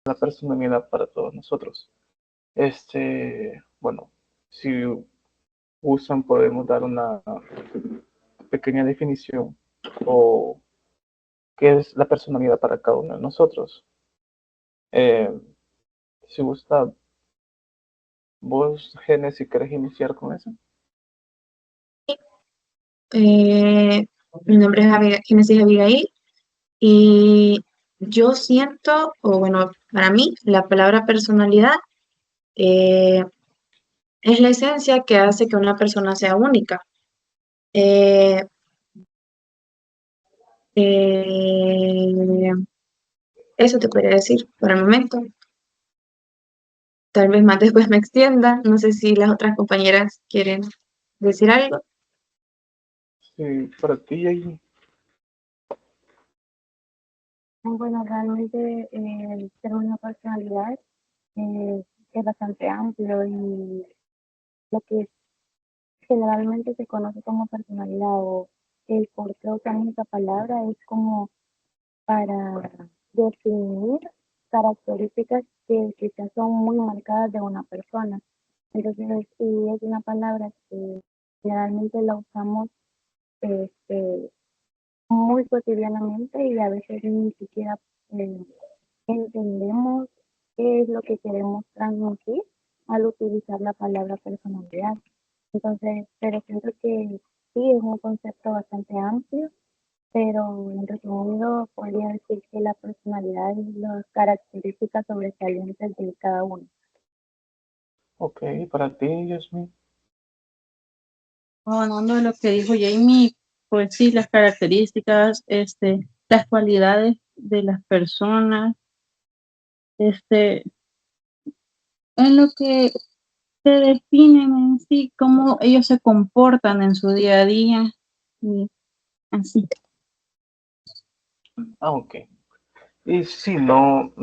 la personalidad para todos nosotros. Bueno, si usan podemos dar una pequeña definición o qué es la personalidad para cada uno de nosotros. Eh, si gusta, vos, Genes, si querés iniciar con eso. Eh, Mi nombre es Génesis Abigail y yo siento, o bueno, para mí, la palabra personalidad eh, es la esencia que hace que una persona sea única. Eh, eh, Eso te podría decir por el momento. Tal vez más después me extienda. No sé si las otras compañeras quieren decir algo. Si para ti hay... Bueno, realmente el término personalidad eh, es bastante amplio y lo que generalmente se conoce como personalidad o el por qué usamos esa palabra es como para definir características que quizás son muy marcadas de una persona. Entonces, sí es una palabra que generalmente la usamos este, muy cotidianamente y a veces ni siquiera eh, entendemos qué es lo que queremos transmitir al utilizar la palabra personalidad. Entonces, pero siento que sí es un concepto bastante amplio, pero en resumido podría decir que la personalidad es las características sobresalientes de cada uno. Ok, para ti, Yasmin. Hablando de lo que dijo Jamie, pues sí, las características, las cualidades de las personas, este, en lo que se definen en sí, cómo ellos se comportan en su día a día, y así. Ah, ok. Y sí, no,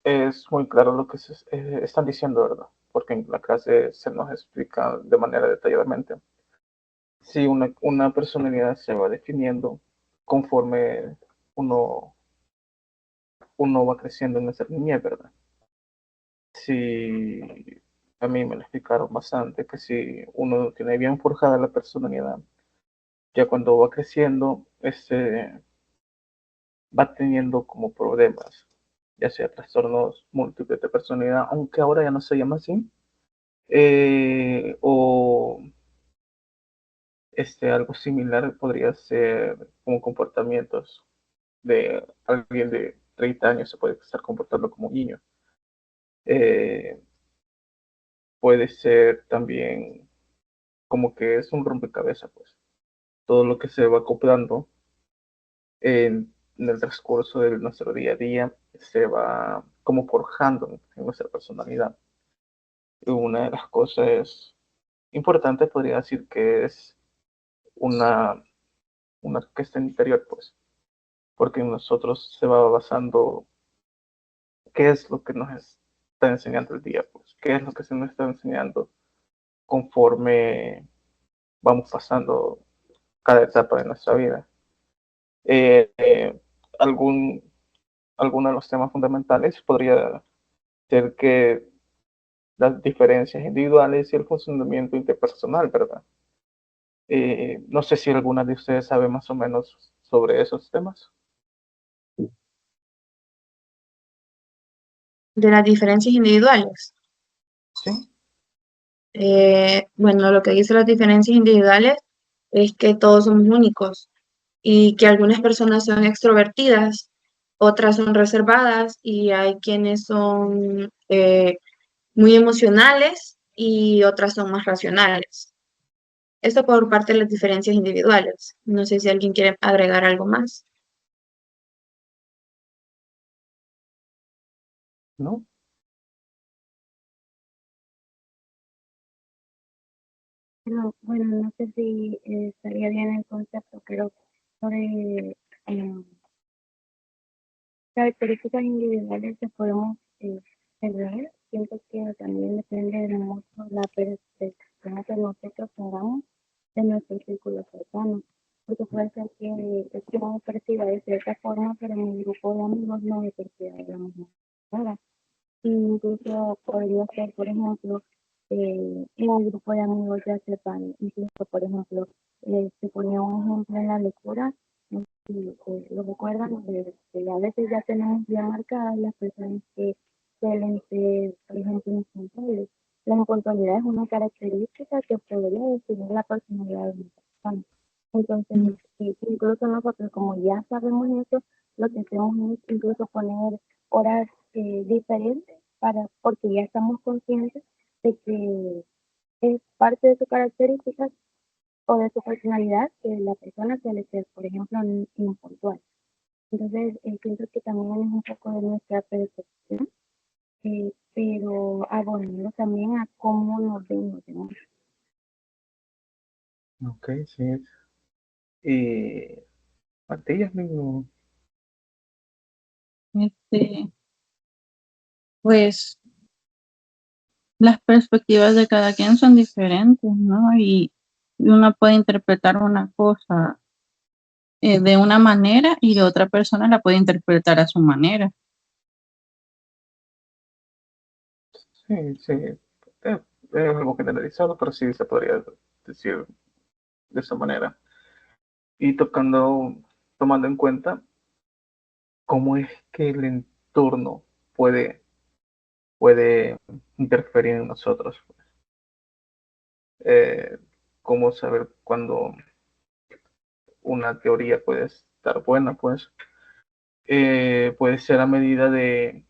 es muy claro lo que están diciendo, ¿verdad? Porque en la clase se nos explica de manera detalladamente. Sí, una personalidad se va definiendo conforme uno, uno va creciendo en esa niñez, ¿verdad? Sí, a mí me lo explicaron bastante, que si uno tiene bien forjada la personalidad, ya cuando va creciendo, va teniendo como problemas, ya sea trastornos múltiples de personalidad, aunque ahora ya no se llama así, o algo similar podría ser como comportamientos de alguien de 30 años se puede estar comportando como un niño. Eh, Puede ser también como que es un rompecabezas, pues. Todo lo que se va acoplando en el transcurso de nuestro día a día se va como forjando en nuestra personalidad. Y una de las cosas importantes podría decir que es una, una orquesta interior, pues, porque en nosotros se va basando qué es lo que nos está enseñando el día, pues, qué es lo que se nos está enseñando conforme vamos pasando cada etapa de nuestra vida. Eh, eh, algún, Alguno de los temas fundamentales podría ser que las diferencias individuales y el funcionamiento interpersonal, ¿verdad? No sé si alguna de ustedes sabe más o menos sobre esos temas. De las diferencias individuales. Sí, Bueno, lo que dice las diferencias individuales es que todos somos únicos y que algunas personas son extrovertidas, otras son reservadas y hay quienes son muy emocionales y otras son más racionales. Esto por parte de las diferencias individuales. No sé si alguien quiere agregar algo más. ¿no? Pero bueno, no sé si estaría bien el concepto, pero sobre características individuales que podemos tener, siento que también depende de mucho la percepción que nosotros tengamos de nuestro círculo cercano, porque puede ser que yo me perciba de cierta forma, pero mi grupo de amigos no me perciba de la misma. manera. Incluso podría ser, por ejemplo, en un grupo de amigos ya sepan, incluso, por ejemplo, se ponía un ejemplo en la lectura, no sé si lo recuerdan, a veces ya tenemos bien marcadas las personas que suelen ser, por ejemplo, impuntuales. La impuntualidad es una característica que podría definir la personalidad de una persona. Entonces, incluso nosotros, como ya sabemos eso, lo que hacemos es incluso poner horas diferentes porque ya estamos conscientes de que es parte de su característica o de su personalidad que la persona suele ser, por ejemplo, impuntual. Entonces, siento que también es un poco de nuestra percepción, pero abonando también a cómo nos ven los demás. Ok, sí. Y Matías mismo. Este, pues las perspectivas de cada quien son diferentes, ¿no? Y uno puede interpretar una cosa de una manera y la otra persona la puede interpretar a su manera. Sí, sí. Es algo generalizado, pero sí se podría decir de esa manera. Y tomando en cuenta cómo es que el entorno puede interferir en nosotros. Eh, Cómo saber cuándo una teoría puede estar buena, pues puede ser a medida de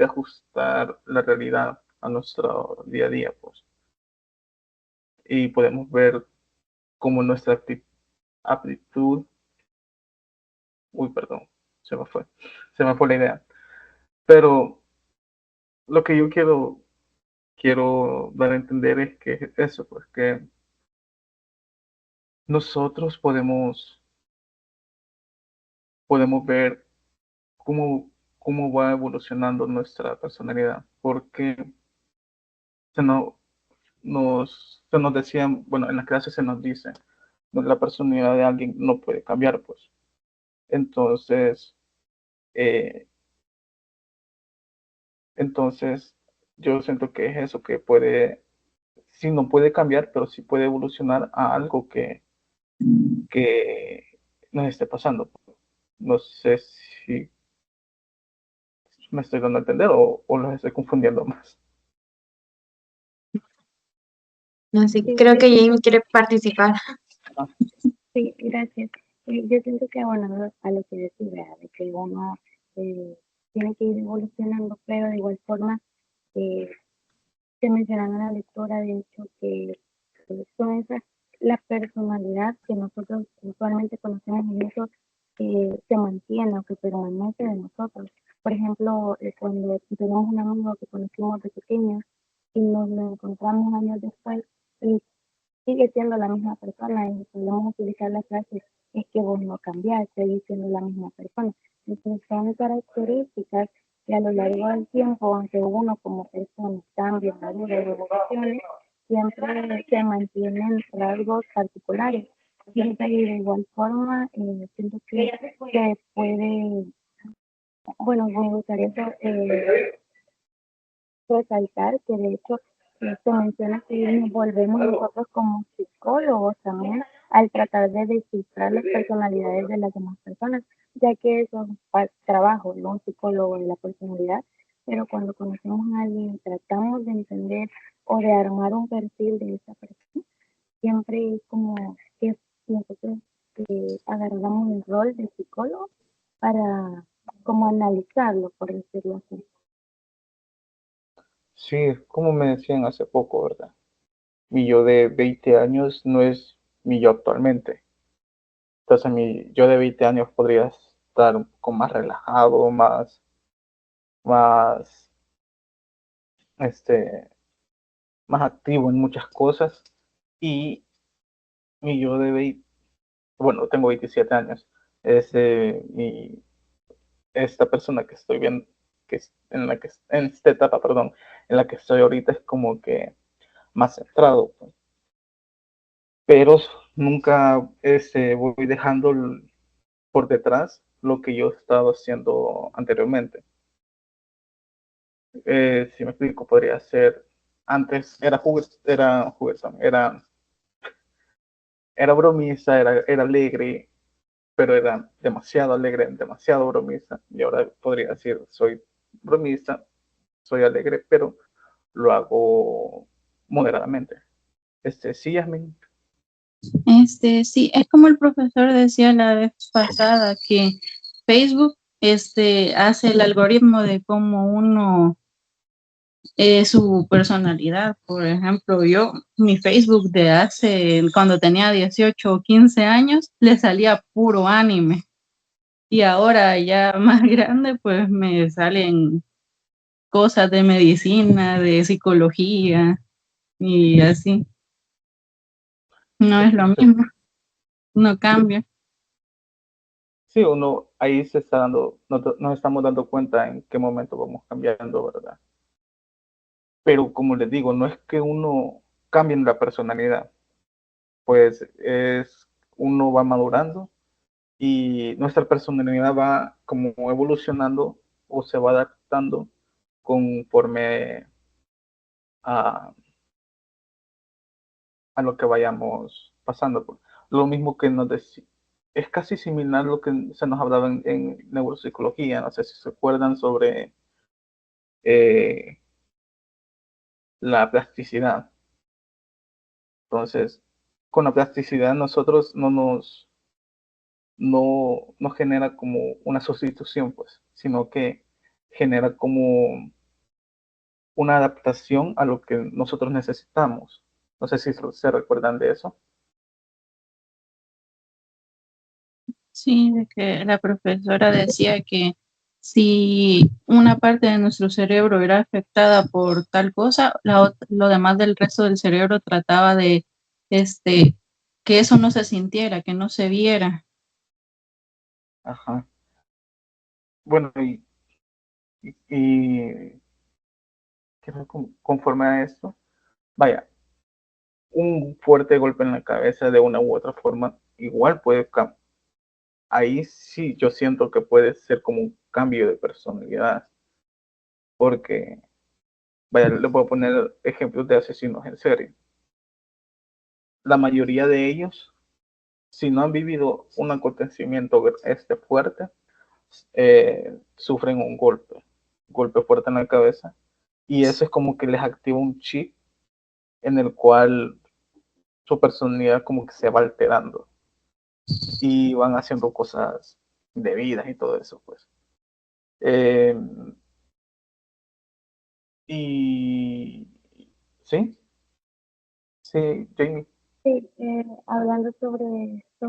ajustar la realidad a nuestro día a día, pues. Y podemos ver cómo nuestra aptitud, uy, perdón, se me fue la idea. Pero lo que yo quiero dar a entender es que eso, pues que nosotros podemos ver cómo, cómo va evolucionando nuestra personalidad, porque se nos, se nos decían, bueno, en las clases se nos dice, "No, la personalidad de alguien no puede cambiar, pues. Entonces, eh, entonces yo siento que es eso, que puede, sí, no puede cambiar, pero sí puede evolucionar a algo que nos esté pasando. No sé si me estoy dando a entender o los estoy confundiendo más. Así que Sí, creo que Jamie quiere participar. Ah, sí, gracias. Yo siento que abonando a lo que decía, de que uno eh, tiene que ir evolucionando, pero de igual forma, eh, se mencionan en la lectura, de hecho, que son esas, la personalidad que nosotros usualmente conocemos en eso, se mantiene o que permanece de nosotros. Por ejemplo, cuando tenemos un amigo que conocimos de pequeños y nos lo encontramos años después y sigue siendo la misma persona y podemos utilizar la frase, es que vos no cambiás, seguís siendo la misma persona. Entonces son características que a lo largo del tiempo, aunque uno como persona cambie, madure, evolucione, siempre se mantienen rasgos particulares. Y de igual forma, siento que se puede, bueno, me gustaría resaltar que de hecho se menciona que nos volvemos nosotros como psicólogos también al tratar de descifrar las personalidades de las demás personas, ya que eso es trabajo de un psicólogo de la personalidad, pero cuando conocemos a alguien tratamos de entender o de armar un perfil de esa persona, siempre es como que nosotros agarramos el rol de psicólogo para como analizarlo, por decirlo así. sí, como me decían hace poco, ¿verdad? Mi yo de 20 años no es mi yo actualmente. Entonces, mi yo de 20 años podría estar un poco más relajado, más, este, más activo en muchas cosas. Y mi yo de 20, bueno, tengo 27 años. Es, esta persona que estoy viendo, en esta etapa, perdón, en la que estoy ahorita es como que más centrado, pues. Pero nunca voy dejando por detrás lo que yo estaba haciendo anteriormente. Si me explico, podría ser, antes era bromista, era alegre, pero era demasiado alegre, demasiado bromista, y ahora podría decir, soy bromista, soy alegre, pero lo hago moderadamente. Sí, Yasmin. Sí, es como el profesor decía la vez pasada que Facebook, hace el algoritmo de cómo uno su personalidad. Por ejemplo, yo, mi Facebook de cuando tenía 18 o 15 años, le salía puro anime. Y ahora ya más grande, pues me salen cosas de medicina, de psicología y así. No es lo mismo, no cambia. Sí, uno ahí se está dando, nos estamos dando cuenta en qué momento vamos cambiando, ¿verdad? Pero como les digo, no es que uno cambie en la personalidad, pues uno va madurando y nuestra personalidad va como evolucionando o se va adaptando conforme a, a lo que vayamos pasando, pues. Lo mismo que es casi similar a lo que se nos hablaba en neuropsicología, no sé si se acuerdan sobre eh, la plasticidad. Entonces, con la plasticidad nosotros no nos genera como una sustitución, pues, sino que genera como una adaptación a lo que nosotros necesitamos. No sé si se recuerdan de eso. Sí, de que la profesora decía que si una parte de nuestro cerebro era afectada por tal cosa, lo demás del resto del cerebro trataba de este, que eso no se sintiera, que no se viera. Ajá. Bueno, y conforme a esto, vaya, un fuerte golpe en la cabeza de una u otra forma, igual ahí sí yo siento que puede ser como un cambio de personalidad, porque, vaya, le voy a poner ejemplos de asesinos en serie. La mayoría de ellos, si no han vivido un acontecimiento fuerte, sufren un golpe fuerte en la cabeza, y eso es como que les activa un chip en el cual su personalidad como que se va alterando y van haciendo cosas indebidas y todo eso, pues. Eh, y sí, sí, Jamie. Sí, hablando sobre esto,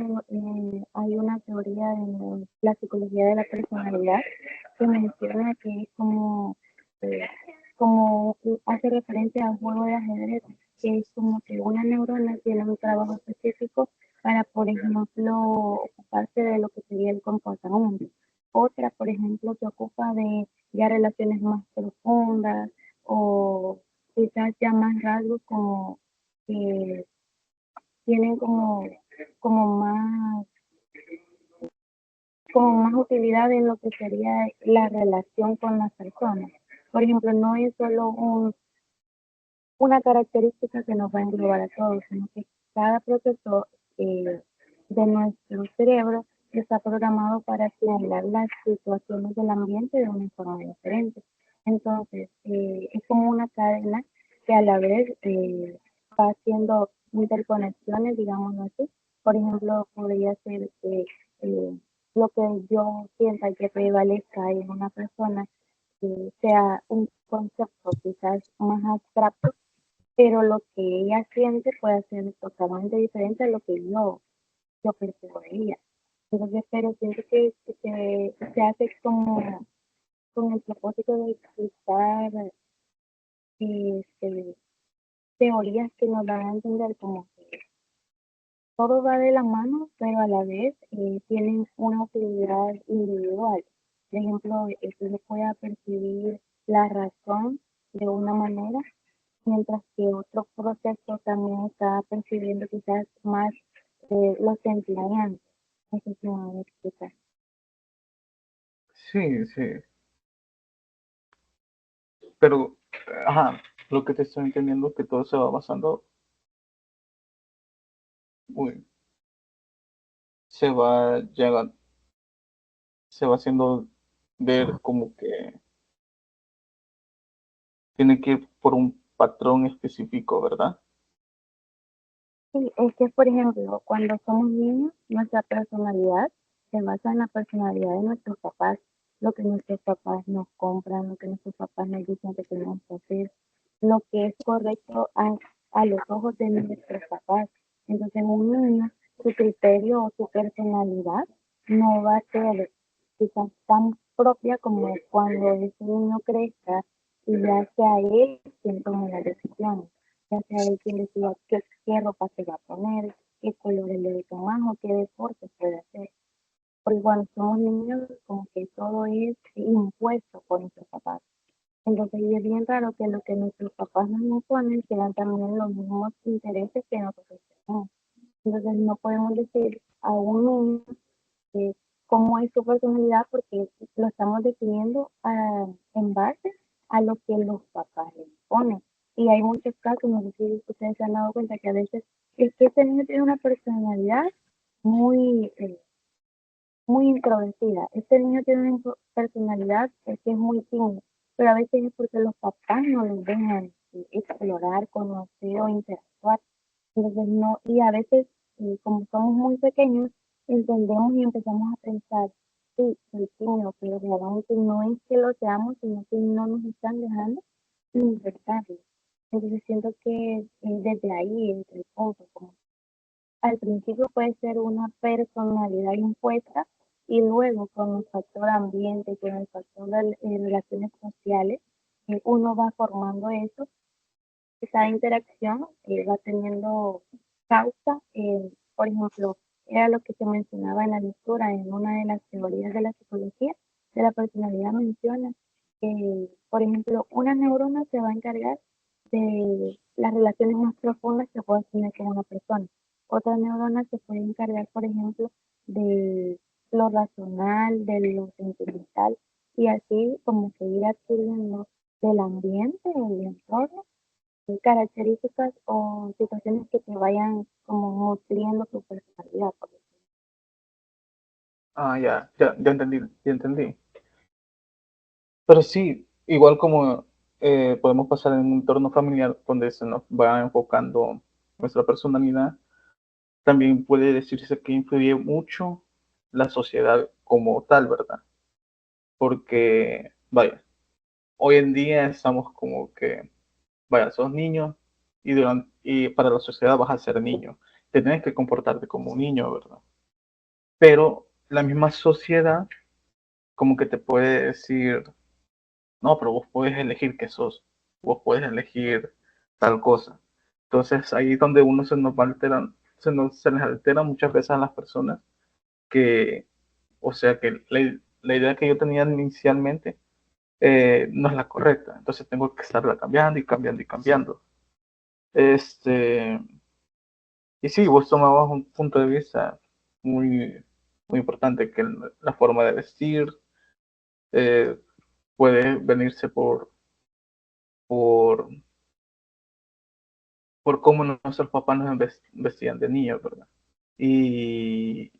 hay una teoría en la psicología de la personalidad que menciona que es eh, como hace referencia al juego de ajedrez, que es como que una neurona tiene un trabajo específico para, por ejemplo, ocuparse de lo que sería el comportamiento. Otra, por ejemplo, se ocupa de ya relaciones más profundas o quizás ya más rasgos como que tienen como más, como más utilidad en lo que sería la relación con las personas. Por ejemplo, no es solo una característica que nos va a englobar a todos, sino que cada proceso de nuestro cerebro está programado para asimilar las situaciones del ambiente de una forma diferente. Entonces, es como una cadena que a la vez va haciendo interconexiones, digamos así. Por ejemplo, podría ser que lo que yo sienta que prevalezca en una persona sea un concepto quizás más abstracto, pero lo que ella siente puede ser totalmente diferente a lo que yo percibo de ella. Entonces, pero siento que se hace como con el propósito de explicar este, teorías que nos dan a entender como que todo va de la mano, pero a la vez tienen una utilidad individual. Por ejemplo, se puede percibir la razón de una manera, mientras que otro proceso también está percibiendo quizás más los sentimientos. No sé si me voy a explicar. Sí, sí. pero, ajá, lo que te estoy entendiendo es que todo se va basando, uy, se va llegando, se va haciendo ver como que tiene que ir por un patrón específico, ¿verdad? Sí, es que, por ejemplo, cuando somos niños, nuestra personalidad se basa en la personalidad de nuestros papás, lo que nuestros papás nos compran, lo que nuestros papás nos dicen que tenemos que hacer, lo que es correcto a los ojos de nuestros papás. Entonces, un niño, su criterio o su personalidad no va a ser quizás tan propia como cuando ese niño crezca y ya sea él quien tome las decisiones, ya sea él quien decida qué ropa se va a poner, qué colores le tomar o qué deporte puede hacer. Porque cuando somos niños, como que todo es impuesto por nuestros papás. Entonces, y es bien raro que lo que nuestros papás nos imponen sean también los mismos intereses que nosotros tenemos. Entonces, no podemos decir a un niño cómo es su personalidad porque lo estamos definiendo en base a lo que los papás le ponen. Y hay muchos casos, no sé si ustedes se han dado cuenta que a veces es que este niño tiene una personalidad muy, muy introvertida. Este niño tiene una personalidad que es muy tímido, pero a veces es porque los papás no los dejan explorar, conocer o interactuar. Entonces no, y a veces, como somos muy pequeños, entendemos y empezamos a pensar, sí, soy tímido, pero realmente no es que lo seamos, sino que no nos están dejando intentarlo. Entonces siento que desde ahí entra el punto, como al principio puede ser una personalidad impuesta y luego con el factor ambiente, con el factor de relaciones sociales, uno va formando eso. Esa interacción va teniendo causa, por ejemplo, era lo que se mencionaba en la lectura, en una de las teorías de la psicología, de la personalidad menciona que, por ejemplo, una neurona se va a encargar de las relaciones más profundas que puede tener con una persona. Otra neurona se puede encargar, por ejemplo, de lo racional, de lo sentimental, y así como que ir adquiriendo del ambiente, del entorno, características o situaciones que te vayan como nutriendo tu personalidad. Por ejemplo. Ah, ya entendí, ya entendí. Pero sí, igual como podemos pasar en un entorno familiar donde se nos va enfocando nuestra personalidad, también puede decirse que influye mucho la sociedad como tal, ¿verdad? Porque, vaya, hoy en día estamos como que, vaya, sos niño y para la sociedad vas a ser niño. Te tienes que comportarte como un niño, ¿verdad? Pero la misma sociedad como que te puede decir, no, pero vos puedes elegir qué sos, vos puedes elegir tal cosa. Entonces ahí es donde uno se nos va alterando, se les altera muchas veces a las personas que, o sea, que la idea que yo tenía inicialmente no es la correcta. Entonces tengo que estarla cambiando y cambiando y cambiando. Este, y sí, vos tomabas un punto de vista muy, muy importante, que la forma de vestir eh, puede venirse por, por cómo nuestros papás nos vestían de niños, ¿verdad? Y,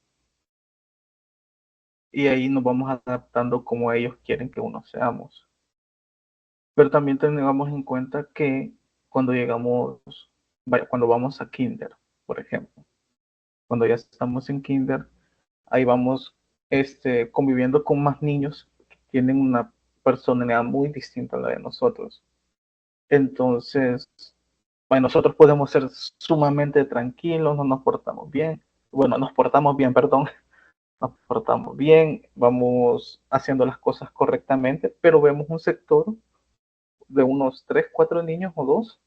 y ahí nos vamos adaptando como ellos quieren que uno seamos. Pero también tengamos en cuenta que cuando llegamos, vaya, cuando vamos a kinder, por ejemplo, cuando ya estamos en kinder, ahí vamos conviviendo con más niños que tienen una personalidad muy distinta a la de nosotros. Entonces, bueno, nosotros podemos ser sumamente tranquilos, no nos portamos bien. Bueno, nos portamos bien, perdón, nos portamos bien, vamos haciendo las cosas correctamente, pero vemos un sector de unos 3 4 niños o dos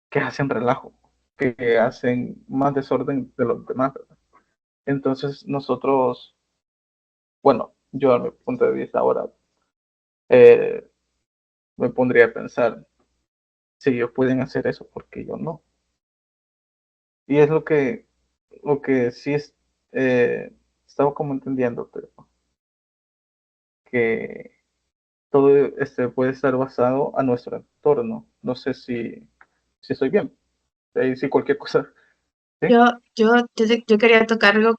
que hacen relajo, que hacen más desorden de los demás, ¿verdad? Entonces nosotros, bueno, yo a mi punto de vista ahora eh, me pondría a pensar, si ellos pueden hacer eso, porque yo no? Y es lo que sí estaba como entendiendo, pero que todo puede estar basado a nuestro entorno. No sé si estoy bien. Si cualquier cosa. ¿Sí? Yo quería tocar algo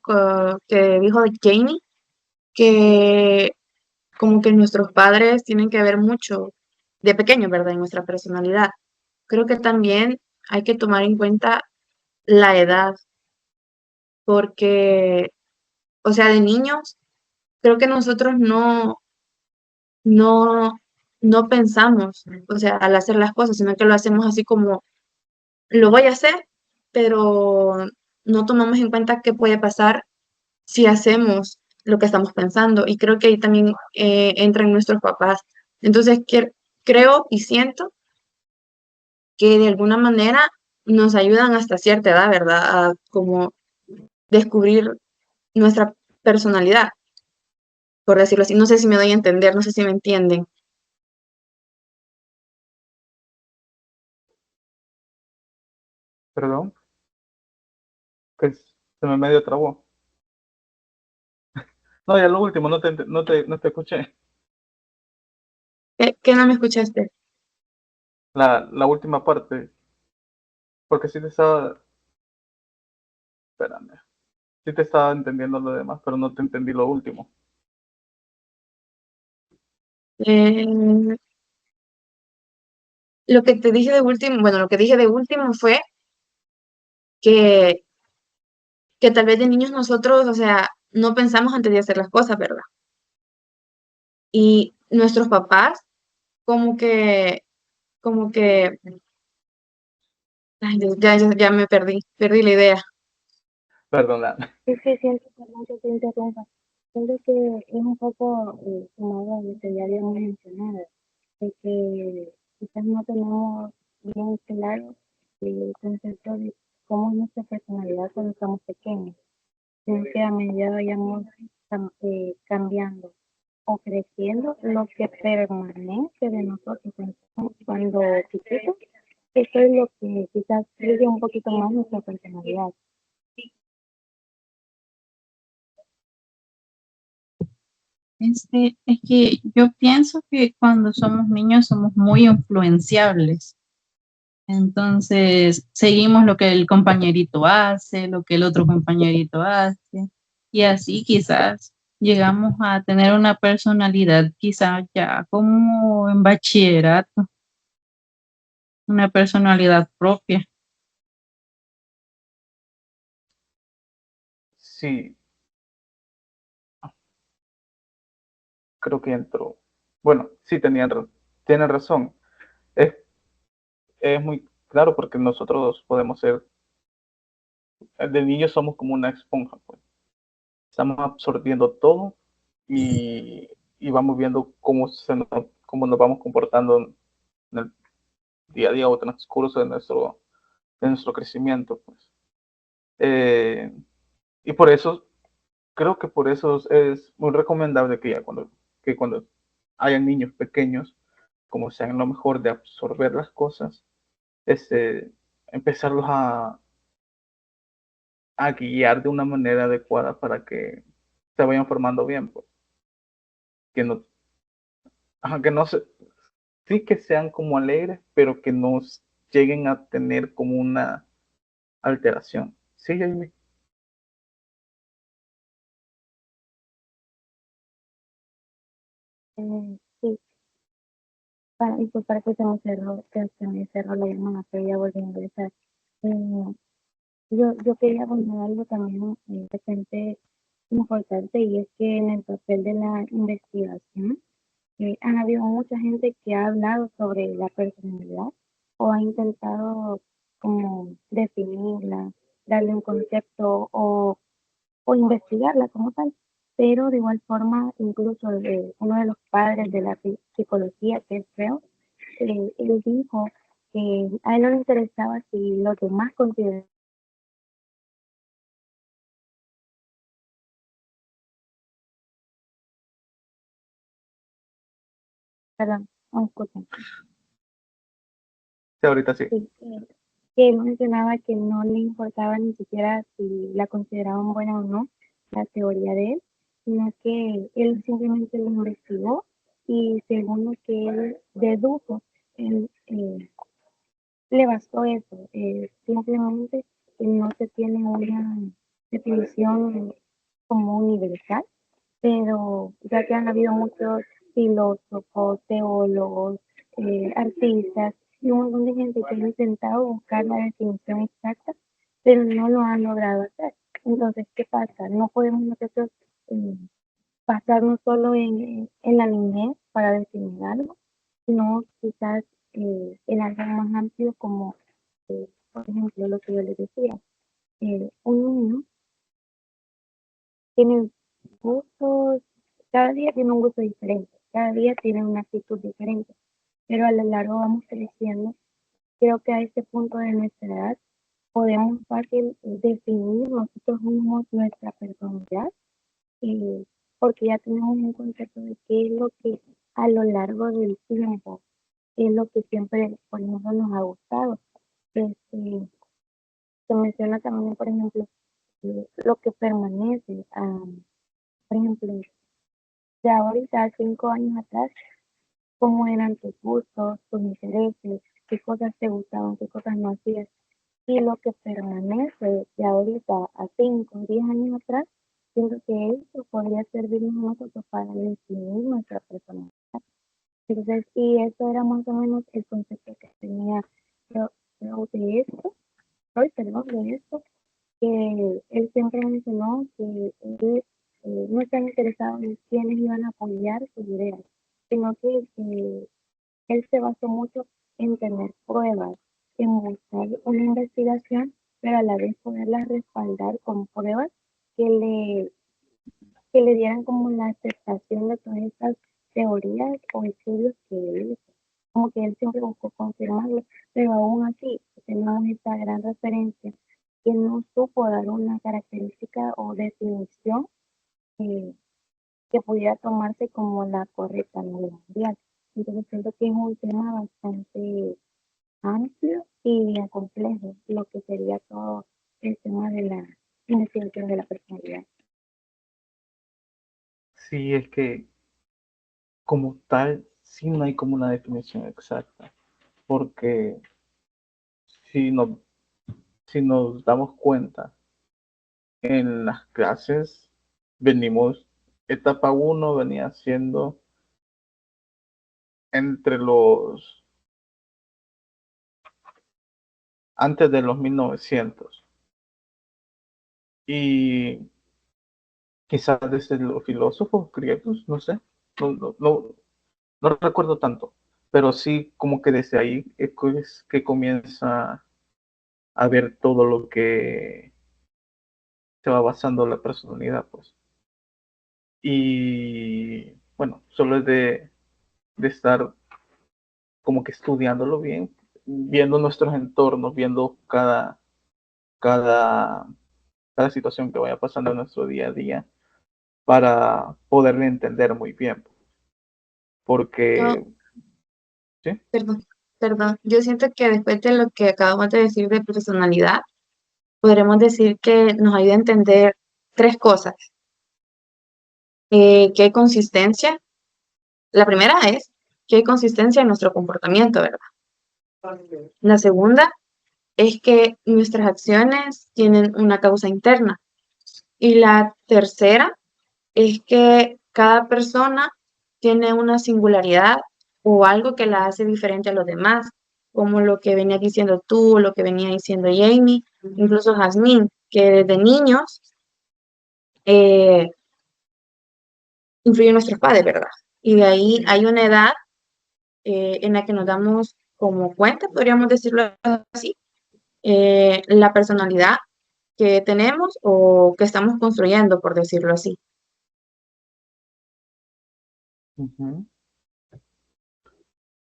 que dijo Jamie, que como que nuestros padres tienen que ver mucho de pequeños, ¿verdad? En nuestra personalidad. Creo que también hay que tomar en cuenta la edad, porque, o sea, de niños, creo que nosotros no, no pensamos, o sea, al hacer las cosas, sino que lo hacemos así como, lo voy a hacer, pero no tomamos en cuenta qué puede pasar si hacemos lo que estamos pensando. Y creo que ahí también entran nuestros papás. Entonces, creo y siento que de alguna manera nos ayudan hasta cierta edad, ¿verdad? A como descubrir nuestra personalidad, por decirlo así. No sé si me doy a entender, no sé si me entienden. Perdón, que se me medio trabó. No, ya lo último, no te escuché. ¿Qué no me escuchaste? La última parte, porque sí te estaba, espérame, sí te estaba entendiendo lo demás, pero no te entendí lo último. Eh, lo que te dije de último, bueno, lo que dije de último fue que, que tal vez de niños nosotros, o sea, no pensamos antes de hacer las cosas, ¿verdad? Y nuestros papás como que, como que, ay, ya me perdí la idea. Perdona. Es que siento, perdón que te interrumpa, siento que es un poco sumado a lo que ya habíamos mencionado, de que quizás no tenemos bien claro el concepto de cómo es nuestra personalidad cuando estamos pequeños, sino que a medida vayamos cambiando o creciendo, lo que permanece de nosotros cuando chiquitos, eso es lo que quizás rige un poquito más nuestra personalidad. Es que yo pienso que cuando somos niños somos muy influenciables. Entonces, seguimos lo que el compañerito hace, lo que el otro compañerito hace, y así quizás llegamos a tener una personalidad quizás ya como en bachillerato, una personalidad propia. Sí, creo que entró. Bueno, sí tienen razón. Es, es muy claro porque nosotros podemos ser, de niños somos como una esponja, pues. Estamos absorbiendo todo y, y vamos viendo cómo nos vamos comportando en el día a día o transcurso de nuestro crecimiento, pues. Eh, y por eso, creo que por eso es muy recomendable que cuando hayan niños pequeños, como sean lo mejor de absorber las cosas, empezarlos a guiar de una manera adecuada para que se vayan formando bien, pues. Que no, que no se, sí que sean como alegres, pero que no lleguen a tener como una alteración. Sí, Jamie. Sí, para que se me cerró la llamada, pero ya volví a ingresar. Eh, yo quería poner algo también bastante importante y es que en el papel de la investigación han habido mucha gente que ha hablado sobre la personalidad o ha intentado como definirla, darle un concepto o investigarla como tal, pero de igual forma, incluso uno de los padres de la psicología, que es Freud, él dijo que a él no le interesaba si los demás consideraban, perdón, no escuchan, Sí, ahorita sí. sí, que él mencionaba que no le importaba ni siquiera si la consideraban buena o no la teoría de él, sino que él simplemente lo investigó y según lo que él dedujo, él, le bastó eso, simplemente que no se tiene una definición como universal, pero ya que han habido muchos filósofos, teólogos, artistas y un montón de gente que ha intentado buscar la definición exacta, pero no lo han logrado hacer. Entonces, ¿qué pasa? No podemos nosotros eh, basarnos solo en la niñez para definir algo, sino quizás en algo más amplio como, por ejemplo, lo que yo les decía, un niño tiene gustos, cada día tiene un gusto diferente, cada día tiene una actitud diferente, pero a lo largo vamos creciendo. Creo que a este punto de nuestra edad podemos fácil definir nosotros mismos nuestra personalidad, eh, porque ya tenemos un concepto de qué es lo que a lo largo del tiempo es lo que siempre, por ejemplo, nos ha gustado. Este, se menciona también, por ejemplo, lo que permanece. Por ejemplo, de ahorita a 5 años atrás, cómo eran tus gustos, tus intereses, qué cosas te gustaban, qué cosas no hacías. Y lo que permanece de ahorita a 5 o 10 años atrás, siento que eso podría servirnos a nosotros para definir nuestra personalidad. Entonces, y eso era más o menos el concepto que tenía yo, yo de esto, hoy, perdón, de esto, que él siempre mencionó que él no está interesado en quiénes iban a apoyar sus ideas, sino que él se basó mucho en tener pruebas, en buscar una investigación, pero a la vez poderla respaldar con pruebas que le, que le dieran como la aceptación de todas estas teorías o estudios que él hizo. Como que él siempre buscó confirmarlo, pero aún así tenemos esta gran referencia que no supo dar una característica o definición eh, que pudiera tomarse como la correcta a nivel mundial. Entonces siento que es un tema bastante amplio y bien complejo, lo que sería todo el tema de la investigación de la personalidad. Sí, es que como tal, sí no hay como una definición exacta, porque si nos, si nos damos cuenta, en las clases venimos, etapa uno venía siendo entre los, antes de los 1900, y quizás desde los filósofos griegos, no sé, no recuerdo tanto, pero sí como que desde ahí es que comienza a ver todo lo que se va basando la personalidad, pues. Y bueno, solo es de estar como que estudiándolo bien, viendo nuestros entornos, viendo cada, cada situación que vaya pasando en nuestro día a día para poderle entender muy bien. Yo, Porque, ¿sí? perdón, yo siento que después de lo que acabamos de decir de personalidad, podremos decir que nos ayuda a entender tres cosas. Que hay consistencia. La primera es que hay consistencia en nuestro comportamiento, ¿verdad? La segunda es que nuestras acciones tienen una causa interna. Y la tercera es que cada persona tiene una singularidad o algo que la hace diferente a los demás, como lo que venía diciendo tú, lo que venía diciendo Jamie, incluso Jazmín, que desde niños eh, influyen nuestros padres, ¿verdad? Y de ahí hay una edad en la que nos damos como cuenta, podríamos decirlo así, la personalidad que tenemos o que estamos construyendo, por decirlo así. Ujú.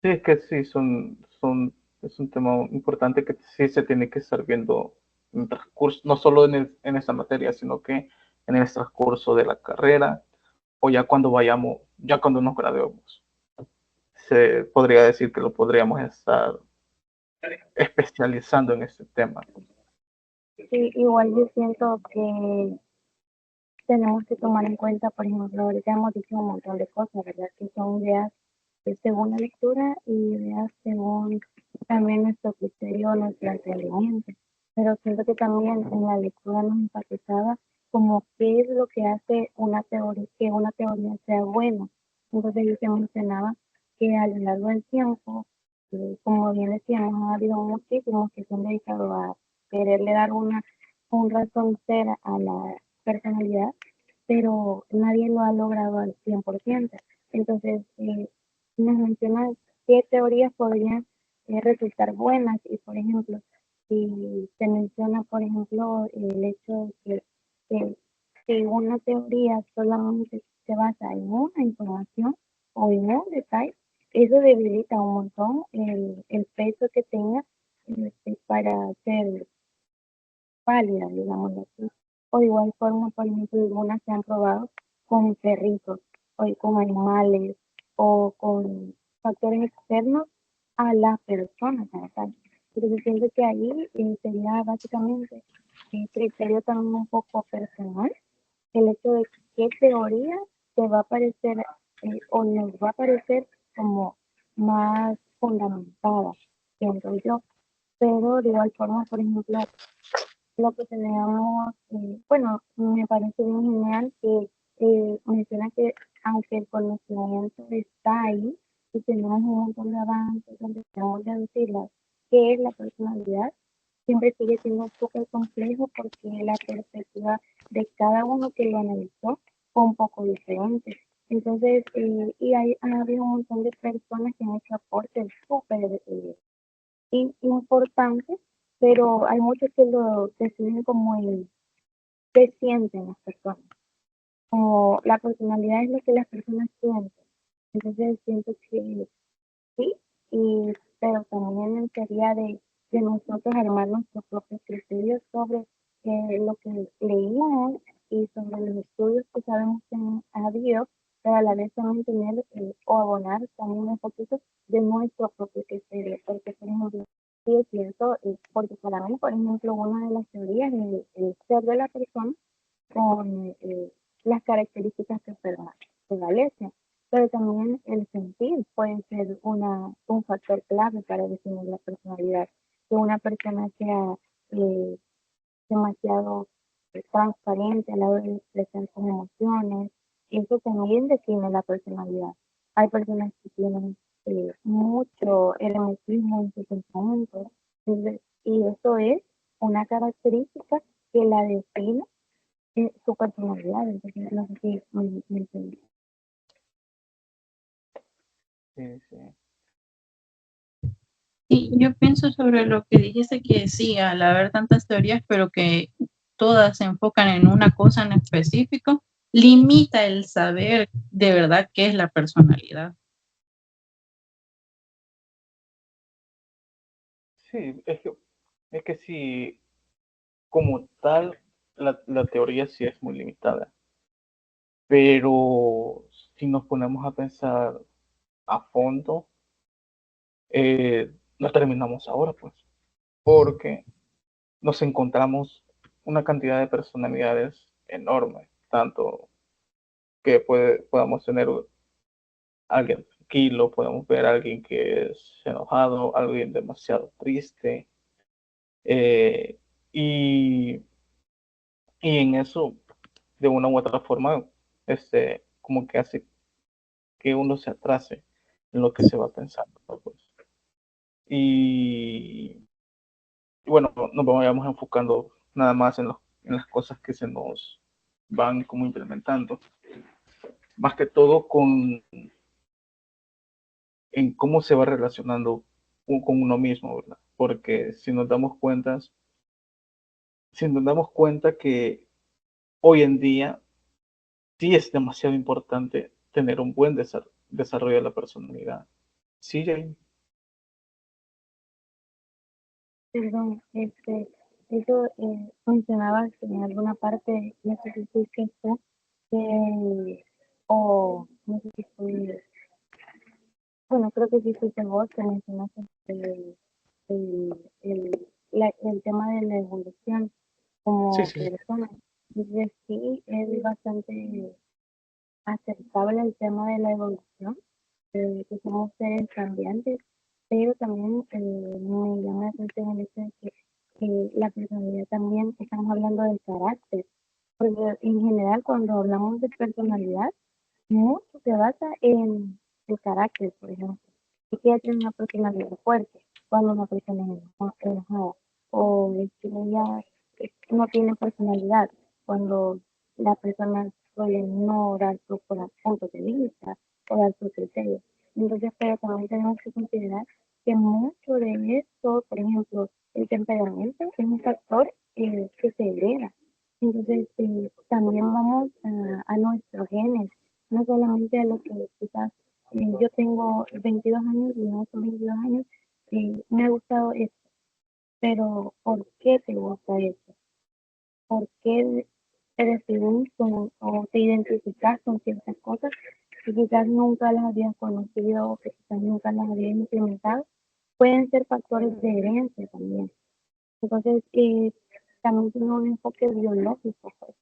Sí, es que sí, es un tema importante que sí se tiene que estar viendo en el transcurso, no solo en esta materia, sino que en el transcurso de la carrera o ya cuando vayamos, ya cuando nos graduemos. Se podría decir que lo podríamos estar especializando en este tema. Sí, igual yo siento que tenemos que tomar en cuenta, por ejemplo, ahorita hemos dicho un montón de cosas, ¿verdad? Que son ideas según la lectura y ideas según también nuestro criterio, nuestro entendimiento. Pero siento que también en la lectura nos enfatizaba como qué es lo que hace una teoría, que una teoría sea buena. Entonces yo te mencionaba que a lo largo del tiempo, como bien decíamos, ha habido muchísimos que se han dedicado a quererle dar un razón ser a la personalidad, pero nadie lo ha logrado al 100%. Entonces, nos menciona qué teorías podrían resultar buenas y, por ejemplo, si se menciona, por ejemplo, el hecho de que si una teoría solamente se basa en una información o en un detalle, eso debilita un montón el peso que tenga para ser válida, digamos así. O de igual forma, por ejemplo, algunas se han probado con perritos, o con animales, o con factores externos a la persona como tal. Entonces siento que ahí sería básicamente el criterio también un poco personal, el hecho de qué teoría te va a parecer o nos va a parecer como más fundamentada, siento yo. Pero de igual forma, por ejemplo, lo que tenemos, bueno, me parece bien genial que menciona que aunque el conocimiento está ahí y tenemos un montón de avances donde podemos deducir qué es la personalidad, siempre sigue siendo un poco complejo porque la perspectiva de cada uno que lo analizó fue un poco diferente. Entonces, ha habido un montón de personas que han hecho aportes súper importante, pero hay muchos que lo definen como el que sienten las personas, como la personalidad es lo que las personas sienten. Entonces siento que sí, pero también sería de nosotros armar nuestros propios criterios sobre lo que leímos y sobre los estudios que sabemos que ha habido, pero a la vez también tener o abonar también un poquito de nuestro propio criterio, porque por ejemplo, sí es cierto, porque para mí, por ejemplo, una de las teorías es el ser de la persona con las características que prevalecen, pero también el sentir puede ser un factor clave para definir la personalidad. Que una persona sea eh, demasiado transparente a la hora de expresar sus emociones, eso también define la personalidad. Hay personas que tienen mucho hermetismo en sus pensamientos, y eso es una característica que la define su personalidad. Entonces, no sé si me entendí. Sí, sí. Y yo pienso sobre lo que dijiste que sí, al haber tantas teorías, pero que todas se enfocan en una cosa en específico, limita el saber de verdad qué es la personalidad. Sí, es que sí, como tal, la teoría sí es muy limitada, pero si nos ponemos a pensar a fondo, no terminamos ahora, pues, porque nos encontramos una cantidad de personalidades enormes, tanto que podamos tener alguien tranquilo, podemos ver a alguien que es enojado, alguien demasiado triste, eh, y, y en eso, de una u otra forma, como que hace que uno se atrase en lo que se va pensando, ¿no? Pues. Y bueno, nos vayamos enfocando nada más en las cosas que se nos van como implementando, más que todo en cómo se va relacionando con uno mismo, ¿verdad? Porque si nos damos cuenta que hoy en día sí es demasiado importante tener un buen desarrollo de la personalidad. Sí, Jane. Perdón, eso mencionabas en alguna parte, no sé si fuiste tú, o no sé si fue, bueno, creo que sí fuiste vos que mencionaste el, el tema de la evolución Sí, como sí, sí. persona. Entonces sí, es bastante aceptable el tema de la evolución, que somos seres cambiantes, pero también me llama la atención el hecho de que la personalidad también, estamos hablando del carácter, porque en general cuando hablamos de personalidad, mucho se basa en el carácter, por ejemplo. Si quieres tener una personalidad fuerte, cuando una persona es enojada, o es que ella no tiene personalidad, cuando la persona suele no dar su punto de vista o dar su criterio. Entonces, pero también tenemos que considerar que mucho de esto, por ejemplo, el temperamento es un factor que se hereda. Entonces, también vamos a nuestros genes, no solamente a lo que quizás yo tengo 22 años y en esos 22 años me ha gustado esto, pero ¿por qué te gusta esto? ¿Por qué te definís o te identificas con ciertas cosas que quizás nunca las habías conocido o que quizás nunca las habías implementado? Pueden ser factores de herencia también. Entonces, también tiene un enfoque biológico, pues,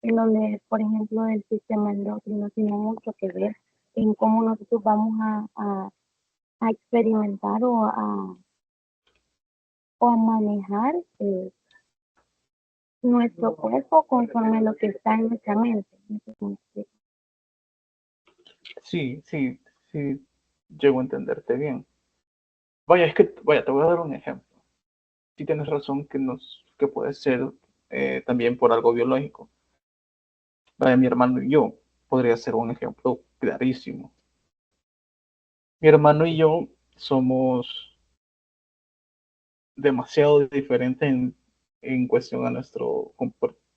en donde, por ejemplo, el sistema endocrino tiene mucho que ver en cómo nosotros vamos a experimentar o a manejar nuestro cuerpo conforme lo que está en nuestra mente. Sí, sí, sí, llego a entenderte bien. Vaya, es que, vaya, te voy a dar un ejemplo. Sí tienes razón que puede ser también por algo biológico. Vaya, mi hermano y yo podría ser un ejemplo clarísimo. Mi hermano y yo somos demasiado diferentes en cuestión a nuestro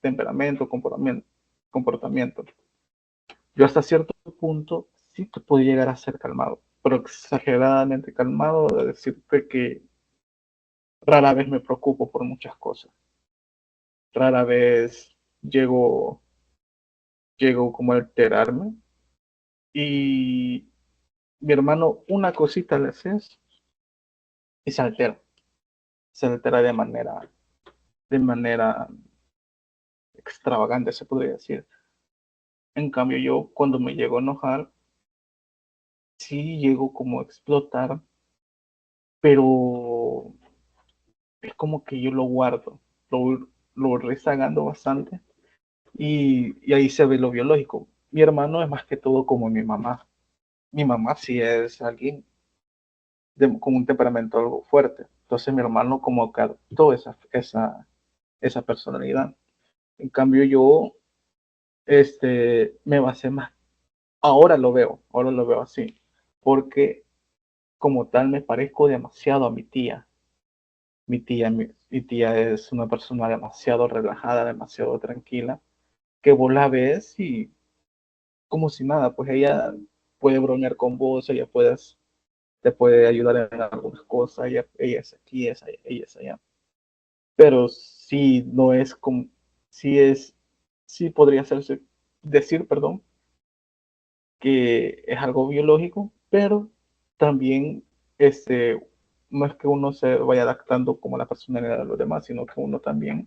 temperamento, comportamiento. Yo hasta cierto punto sí te puedo llegar a ser calmado, pero exageradamente calmado de decirte que rara vez me preocupo por muchas cosas. Rara vez llego, llego como a alterarme y mi hermano una cosita le haces y se altera de manera extravagante, se podría decir. En cambio, yo cuando me llego a enojar, sí llego como a explotar, pero es como que yo lo guardo, lo voy rezagando bastante y ahí se ve lo biológico. Mi hermano es más que todo como mi mamá. Mi mamá sí es alguien con un temperamento algo fuerte. Entonces mi hermano como captó esa personalidad. En cambio yo me basé más, ahora lo veo así, porque como tal me parezco demasiado a mi tía. Mi tía es una persona demasiado relajada, demasiado tranquila, que vos la ves y como si nada, pues ella puede bromear con vos, te puede ayudar en algunas cosas, ella es aquí, ella es allá. Pero sí no es como, sí es, sí podría hacerse, decir, perdón, que es algo biológico, pero también no es que uno se vaya adaptando como la personalidad de los demás, sino que uno también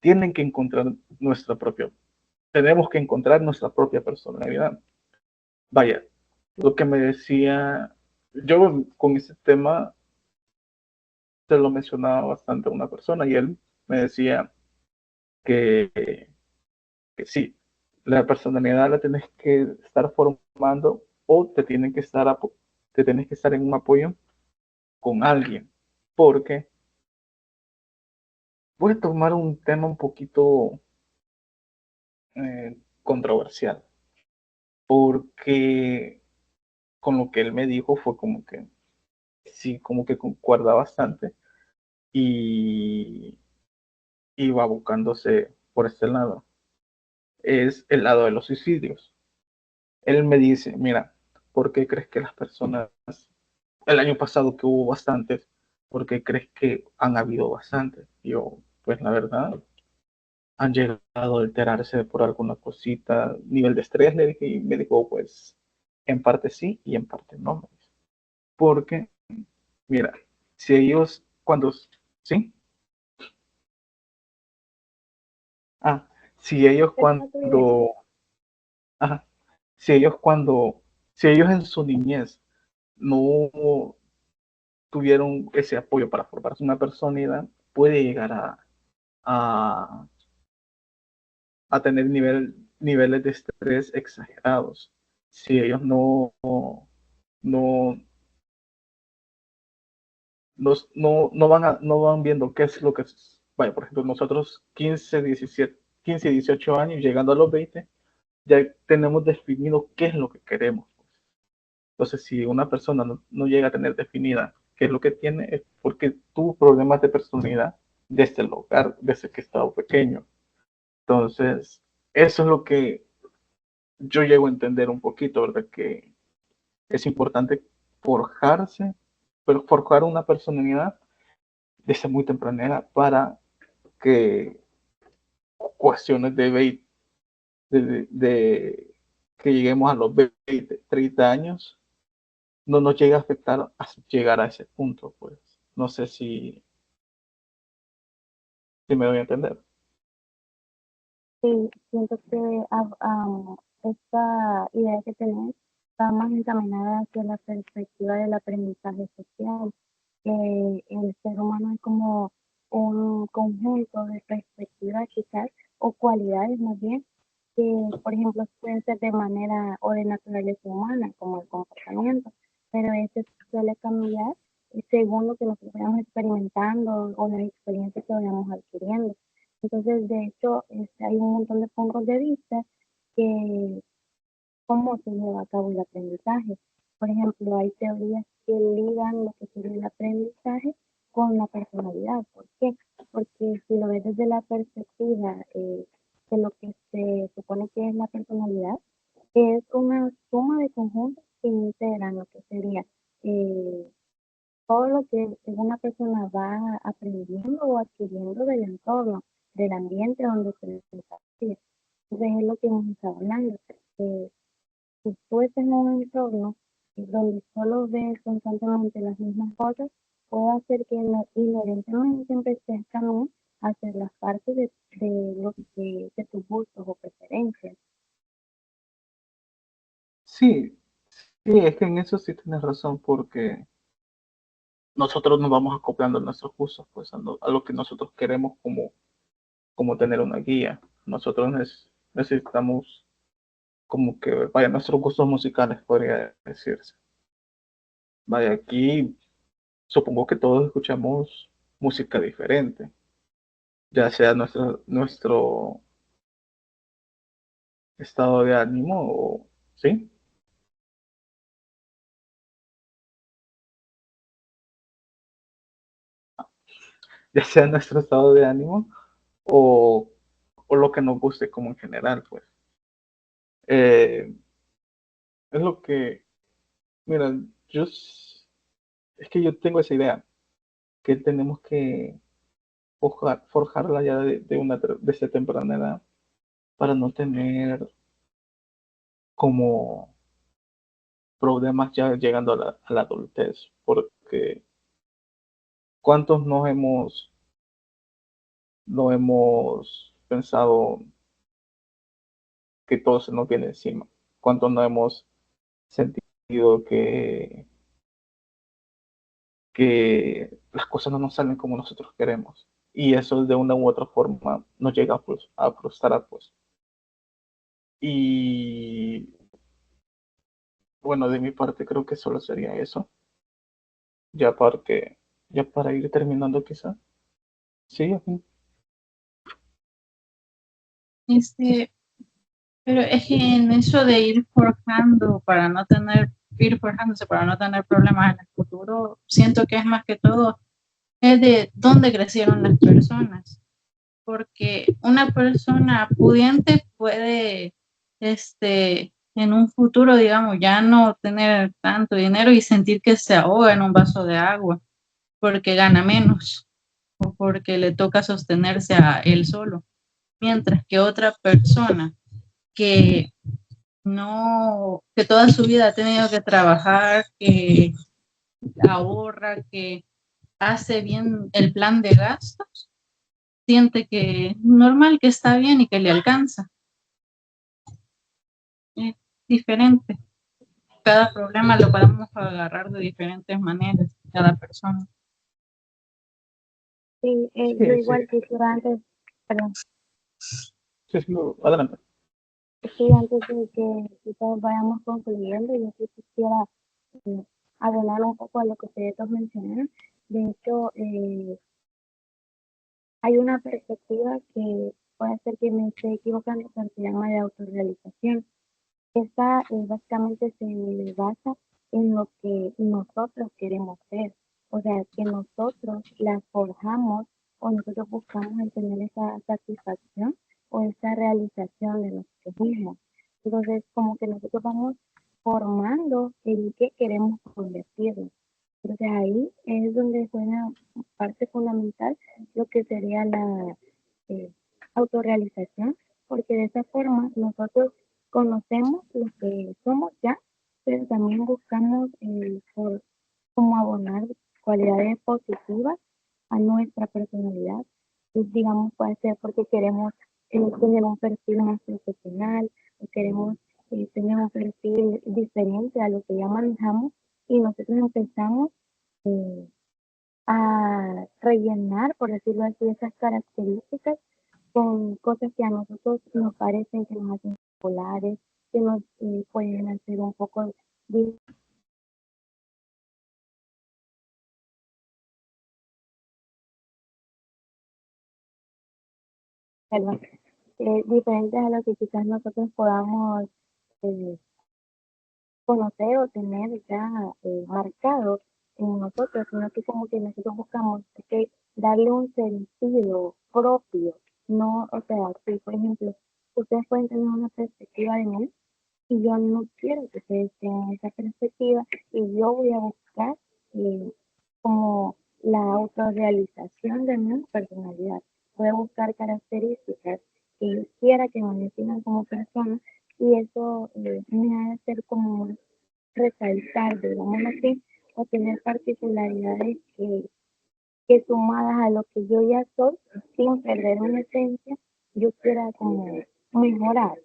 tiene que encontrar tenemos que encontrar nuestra propia personalidad. Vaya, lo que me decía, yo con ese tema se lo mencionaba bastante a una persona y él me decía que, que sí, la personalidad la tienes que estar formando o te tienes que estar en un apoyo con alguien, porque voy a tomar un tema un poquito controversial, porque con lo que él me dijo fue como que sí, como que concuerda bastante y iba buscándose por este lado. Es el lado de los suicidios. Él me dice, mira, ¿por qué crees que las personas, el año pasado que hubo bastantes, ¿por qué crees que han habido bastantes? Yo, pues la verdad, han llegado a alterarse por alguna cosita, nivel de estrés, le dije, y me dijo, pues, en parte sí y en parte no. Porque, mira, si ellos, sí, ah, si ellos cuando, ajá, si ellos en su niñez no tuvieron ese apoyo para formarse una personalidad, puede llegar a, a tener niveles de estrés exagerados. Si ellos no, no van viendo qué es lo que es. Vaya, por ejemplo, nosotros 15, 18 años, llegando a los 20, ya tenemos definido qué es lo que queremos. Entonces, si una persona no llega a tener definida qué es lo que tiene, es porque tuvo problemas de personalidad desde el hogar, desde que estaba pequeño. Entonces, eso es lo que yo llego a entender un poquito, ¿verdad? Que es importante forjarse, pero forjar una personalidad desde muy temprana edad para que cuestiones de que lleguemos a los 20, 30 años no nos llegue a afectar a llegar a ese punto, pues. No sé si me doy a entender. Sí, siento que esta idea que tenés va más encaminada hacia la perspectiva del aprendizaje social. El ser humano es como un conjunto de perspectivas quizás, o cualidades más bien, que por ejemplo pueden ser de manera o de naturaleza humana, como el comportamiento, pero este suele cambiar según lo que nosotros vayamos experimentando o las experiencias que vayamos adquiriendo. Entonces, de hecho, hay un montón de puntos de vista que cómo se lleva a cabo el aprendizaje. Por ejemplo, hay teorías que ligan lo que sería el aprendizaje con la personalidad. ¿Por qué? Porque si lo ves desde la perspectiva de lo que se supone que es la personalidad, es una suma de conjuntos que integran lo que sería eh, todo lo que una persona va aprendiendo o adquiriendo del entorno, del ambiente donde se desarrolla. Entonces es lo que hemos estado hablando. Eh, si tú estás en un entorno donde solo ves constantemente las mismas cosas, puede hacer que inherentemente empieces también a hacer las partes de tus gustos o preferencias. Sí, sí, es que en eso sí tienes razón, porque nosotros nos vamos acoplando a nuestros gustos, pues a lo que nosotros queremos como tener una guía. Nosotros necesitamos como que, vaya, nuestros gustos musicales, podría decirse. Vaya, aquí supongo que todos escuchamos música diferente, ya sea nuestro estado de ánimo o, ¿sí? Ya sea nuestro estado de ánimo o, o lo que nos guste como en general, pues. Es lo que, mira, es que yo tengo esa idea, que tenemos que forjarla ya desde temprana edad para no tener como problemas ya llegando a la adultez, porque ¿cuántos no hemos pensado que todo se nos viene encima? ¿Cuántos no hemos sentido que las cosas no nos salen como nosotros queremos? Y eso de una u otra forma nos llega a frustrar, pues. Y bueno, de mi parte creo que solo sería eso, ya porque, ya para ir terminando quizá. Sí, ok. Este, pero es que en eso de ir forjándose para no tener problemas en el futuro, siento que es más que todo, es de dónde crecieron las personas. Porque una persona pudiente puede, en un futuro, digamos, ya no tener tanto dinero y sentir que se ahoga en un vaso de agua porque gana menos o porque le toca sostenerse a él solo. Mientras que otra persona que que toda su vida ha tenido que trabajar, que ahorra, que hace bien el plan de gastos, siente que es normal, que está bien y que le alcanza. Es diferente. Cada problema lo podemos agarrar de diferentes maneras, cada persona. Sí, Sí, yo sí, igual quisiera antes, perdón, sí, adelante. sí, antes de que quizás vayamos concluyendo, yo sí quisiera eh, abonar un poco a lo que ustedes dos mencionaron. De hecho, hay una perspectiva que puede ser que me esté equivocando, pero se llama de autorrealización. Esta básicamente se basa en lo que nosotros queremos ser, o sea, que nosotros la forjamos o nosotros buscamos el tener esa satisfacción o esa realización de nosotros mismos. Entonces, como que nosotros vamos formando en qué queremos convertirnos. Entonces ahí es donde juega parte fundamental lo que sería la eh, autorrealización, porque de esa forma nosotros conocemos lo que somos ya, pero también buscamos por como abonar cualidades positivas a nuestra personalidad. Y, digamos, puede ser porque queremos tener un perfil más profesional o queremos tener un perfil diferente a lo que ya manejamos y nosotros empezamos eh, a rellenar, por decirlo así, esas características con cosas que a nosotros nos parecen que nos hacen populares, que nos pueden hacer un poco perdón, diferentes a lo que quizás nosotros podamos eh, conocer o tener ya marcado en nosotros, sino que como que nosotros buscamos que darle un sentido propio, no, o sea, si por ejemplo, ustedes pueden tener una perspectiva de mí y yo no quiero que ustedes tengan esa perspectiva y yo voy a buscar eh, como la autorrealización de mi personalidad. Voy a buscar características que yo quiera que me definan como persona y eso me ha de hacer como resaltar, digamos así, o tener particularidades que sumadas a lo que yo ya soy, sin perder mi esencia, yo quiera como mejorar.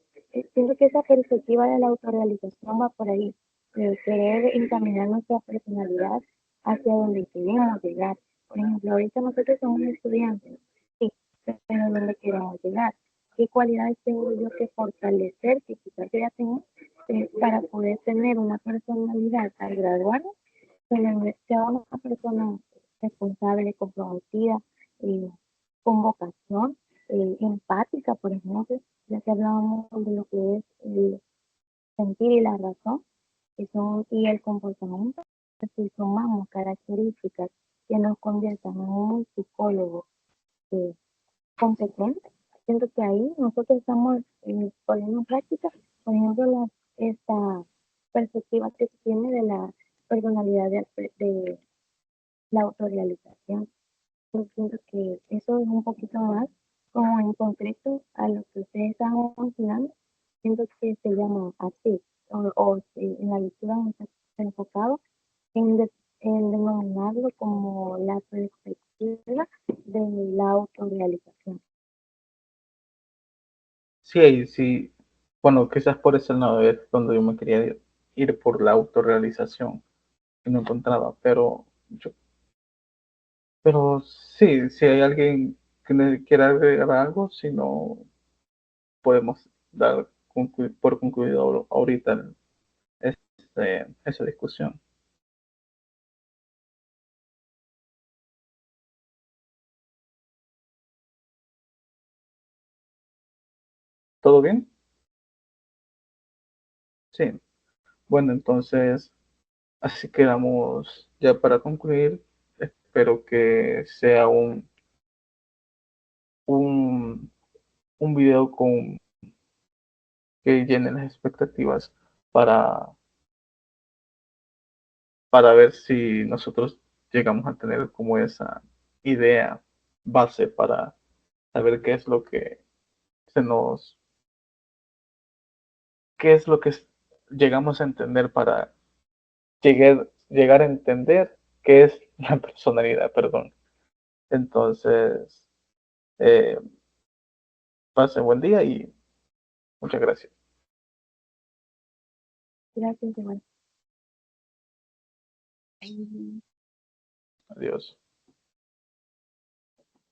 Siento que esa perspectiva de la autorrealización va por ahí, de querer encaminar nuestra personalidad hacia donde queremos llegar. Por ejemplo, ahorita nosotros somos estudiantes, sí, pero ¿dónde queremos llegar? ¿Qué cualidades tengo yo que fortalecer, que quizás yo ya tengo, para poder tener una personalidad al graduarme? Sea una persona responsable, comprometida, eh, con vocación, empática, por ejemplo, ya que hablábamos de lo que es el sentir y la razón, que son, y el comportamiento, si sumamos características que nos conviertan en un psicólogo eh, competente, siento que ahí nosotros estamos poniendo en práctica, por ejemplo, esta perspectiva que se tiene de la personalidad de la autorrealización. Yo siento que eso es un poquito más como en concreto a lo que ustedes están mencionando. Siento que se llama así, en la lectura está enfocado en, en denominarlo como la perspectiva de la autorrealización. Sí, sí. Bueno, quizás por ese lado es donde yo me quería ir por la autorrealización que no encontraba, pero sí, si hay alguien que quiera agregar algo, si no, podemos dar por concluido ahorita esa discusión. ¿Todo bien? Sí. Bueno, entonces, así quedamos ya para concluir. Espero que sea un, un video que llene las expectativas para, para ver si nosotros llegamos a tener como esa idea base para saber se nos, qué es lo que llegamos a entender para llegar a entender qué es la personalidad, perdón. Entonces, Pasen buen día y muchas gracias. Gracias, igual. Adiós.